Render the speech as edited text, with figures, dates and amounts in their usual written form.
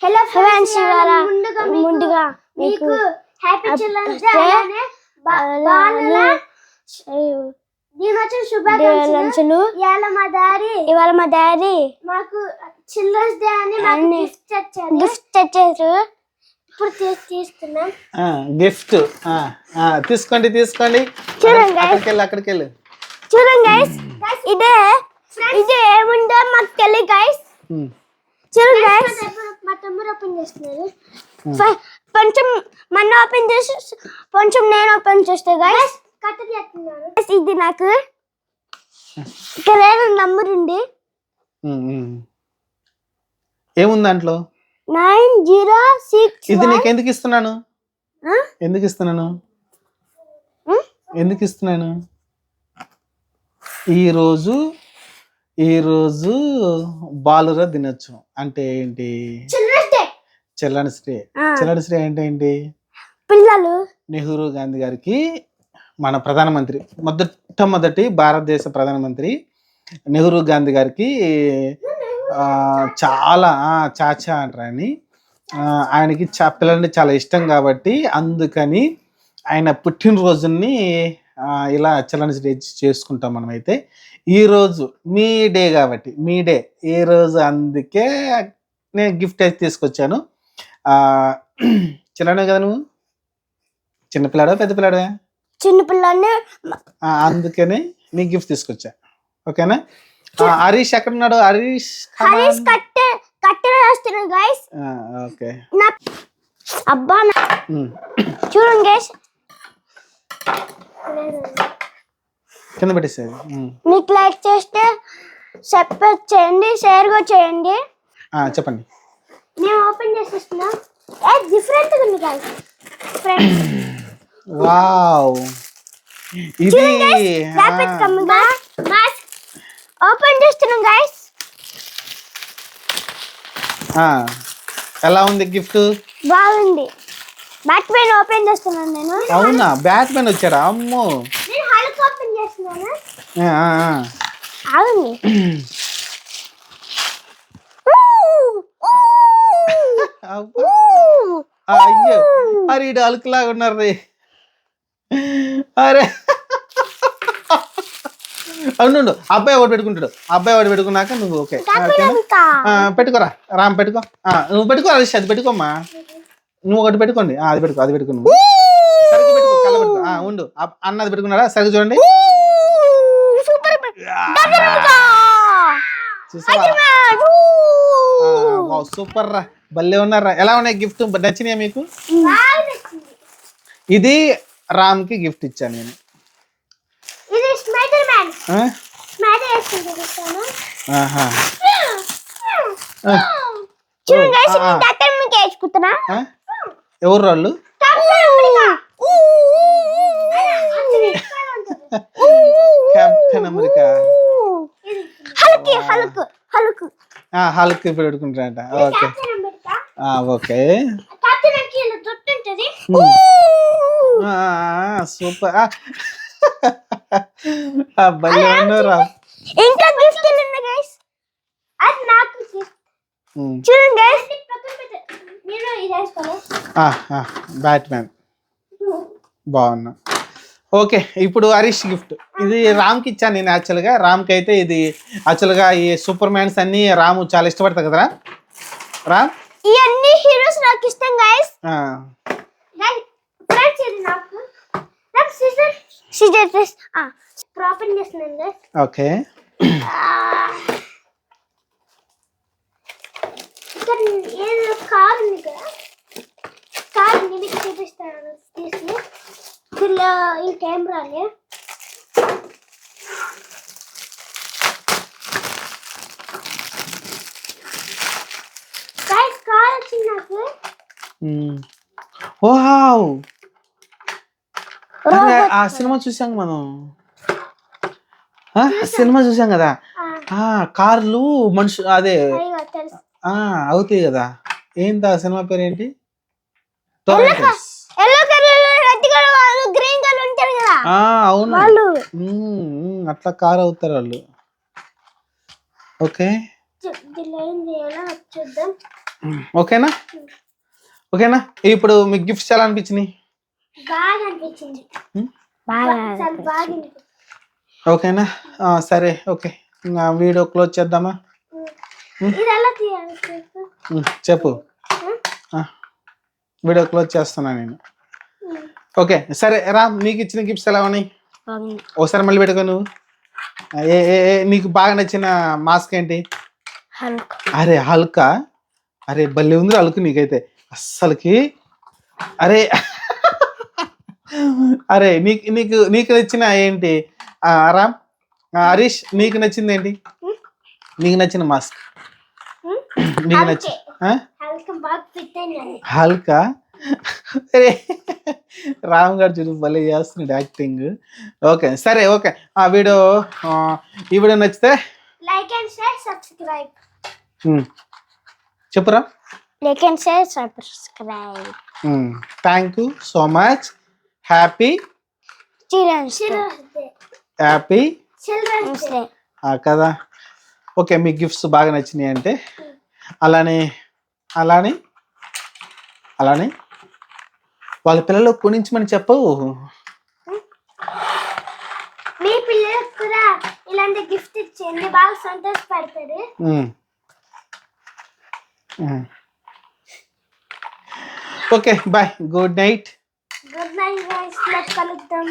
Hello friends, ఇవాళ ముందుగా మీకు హ్యాపీ చిల్డ్రన్స్ డే అలానే బాలల దినోత్సవ శుభాకాంక్షలు. ఇవాళ మా డాడీ మాకు చిల్డ్రన్స్ డే అని గిఫ్ట్ తెచ్చారు. ఇప్పుడు తీస్తున్నాం గిఫ్ట్. తీసుకోండి చూడండి, అక్కడికి వెళ్ళి చూడండి గైస్. ఇదే ఏముందో మాకు తెలియదు గైస్. చూడండి గైస్, మా తమ్ముడు ఓపెన్ చేస్తున్నారు. కొంచెం మన ఓపెన్ చేసి కొంచెం నేను ఓపెన్ చేస్తా గైస్. కట్ట చేస్తున్నాను. ఇది నాకు ఇక్కడ నంబర్ ఉంది. ఏముంది దాంట్లో? 906. ఇది నీకు ఎందుకు ఇస్తున్నాను? ఈరోజు బాలుర దినోత్సవం అంటే ఏంటి? Children's day. చిల్డ్రన్స్ డే అంటే ఏంటి? పిల్లలు. నెహ్రూ గాంధీ గారికి, మన ప్రధానమంత్రి, మొదటి భారతదేశ ప్రధానమంత్రి నెహ్రూ గాంధీ గారికి చాలా చాచా అంటారని, ఆయనకి పిల్లలంటే చాలా ఇష్టం కాబట్టి అందుకని ఆయన పుట్టినరోజుని ఇలా చిల్డ్రన్స్ డే చేసుకుంటాం మనమైతే. ఈరోజు మీ డే కాబట్టి ఈరోజు అందుకే నేను గిఫ్ట్ అయితే తీసుకొచ్చాను. చిన్ననే కదా నువ్వు? చిన్నపిల్లాడా పెద్ద పిల్లాడా? చిన్నపిల్లాడే. అందుకనే నీ గిఫ్ట్ తీసుకొచ్చా. ఓకేనా? హరీష్ ఎక్కడ ఉన్నాడు? హరీష్ గైస్. ఓకే. అబ్బా చూడండి గైస్, కింద పెట్టేసేది. మీకు లైక్ చేస్తే సబ్స్క్రైబ్ చేయండి, షేర్ కూడా చేయండి. చెప్పండి. నేను ఓపెన్ చేసేస్తున్నా. డిఫరెంట్ ఉంది గైస్. వావ్, ఇది ఓపెన్ చేస్తున్నాం గైస్. ఎలా ఉంది గిఫ్ట్? బాగుంది. బ్యాట్ మ్యాన్ ఓపెన్ చేస్తున్నాను నేను. అవునా, బ్యాట్ మ్యాన్ వచ్చాడా? అమ్మో, నేను హల్క్ ఓపెన్ చేస్తున్నాను. అవును. అయ్యో, అరే ఇటు హల్క్ లాగా ఉన్నారు రే. అరే అవును, అబ్బాయి ఒకటి పెట్టుకుంటాడు. అబ్బాయి ఒకటి పెట్టుకున్నాక నువ్వు ఓకే పెట్టుకోరా. రామ్ పెట్టుకో. నువ్వు పెట్టుకో హరీష్, అది పెట్టుకోమ్మా. నువ్వు ఒకటి పెట్టుకోండి. అది పెట్టుకో నువ్వు. సరిగ్గా పెట్టుకో, కళ్ళ పెట్టుకో. ఉండు, అన్నది పెట్టుకున్నారా? సరిగ్గా చూడండి. సూపర్ రా, భలే ఉన్నారా. ఎలా ఉన్నాయి గిఫ్ట్? నచ్చినాయా మీకు? ఇది రామ్ కి గిఫ్ట్ ఇచ్చాను నేను. ఎవరు వాళ్ళు? Captain America. హల్క్ ఇప్పుడు పెట్టుకుంటారంట. Okay okay, super. భలే ఉన్నారా. ఇంకా గిఫ్ట్ ఉంది గైస్. అది నాకు గిఫ్ట్. చూడండి గైస్, నేను ఇది వేసుకోను. బ్యాట్ మ్యాన్ బాగున్నా. ఓకే, ఇప్పుడు హరీష్ గిఫ్ట్. ఇది రామ్కి ఇచ్చాను నేను. యాక్చువల్గా రామ్కి అయితే ఇది యాక్చువల్గా ఈ సూపర్ మ్యాన్స్ అన్ని రాము చాలా ఇష్టపడతా కదరా రామ్. ఈ అన్ని హీరోస్ నాకు ఇష్టం గైస్. ఫ్రెండ్స్ ఇది నాకు సిజర్ ఓపెన్ చేస్తున్నాను గైస్. ఓకే, ఇక్కడ ఏదో కార్ ఉంది కదా. కార్ మీకు చూపిస్తాను తీసి. ఇలా ఈ కెమెరాని గైస్, కార్ వచ్చింది నాకు. వావ్, ఆ సినిమా చూసాం మనం. సినిమా చూసాం కదా, కార్లు మనుషులు అదే అవుతాయి కదా. ఏంటి ఆ సినిమా పేరు ఏంటి? అవును, అట్లా కార్ అవుతారు వాళ్ళు. ఓకే, చూద్దాం. ఓకేనా ఓకేనా ఇప్పుడు మీకు గిఫ్ట్స్ ఎలా అనిపించినాయి బాగా అనిపించింది చాలా బాగా అనిపించింది. ఓకేనా సరే ఓకే ఇంకా వీడియో క్లోజ్ చేద్దామా ఇది ఎలా తీయాలి చెప్పు? చెప్పు వీడియో క్లోజ్ చేస్తున్నా నేను ఓకే సరే రామ్ నీకు ఇచ్చిన గిఫ్ట్స్ ఎలా ఉన్నాయి ఒకసారి మళ్ళీ పెట్టుకో నువ్వు నీకు బాగా నచ్చిన మాస్క్ ఏంటి అరే హల్కా అరే భలే ఉంది హల్క్ నీకైతే అస్సలకి అరే అరే నీకు నీకు నీకు నచ్చిన ఏంటి రామ్ హరీష్ నీకు నచ్చింది ఏంటి నీకు నచ్చిన మాస్క్ నీకు నచ్చి హల్కా అరే రామ్ గారు చూడు భలే చేస్తున్నాడు యాక్టింగ్ ఓకే సరే ఓకే ఆ వీడియో ఈ వీడియో నచ్చితే లైక్ అండ్ షేర్ సబ్స్క్రైబ్ చెప్పురా like and share subscribe thank you so much happy children's day కదా ఓకే మీ గిఫ్ట్స్ బాగా నచ్చినాయి అంటే అలానే అలానే అలానే వాళ్ళ పిల్లలు కొనించమని చెప్పవు మీ పిల్లలకు కూడా ఇలాంటి గిఫ్ట్ ఇచ్చేయండి బాగా సంతోషపడతారు okay bye good night good night guys కలుద్దాం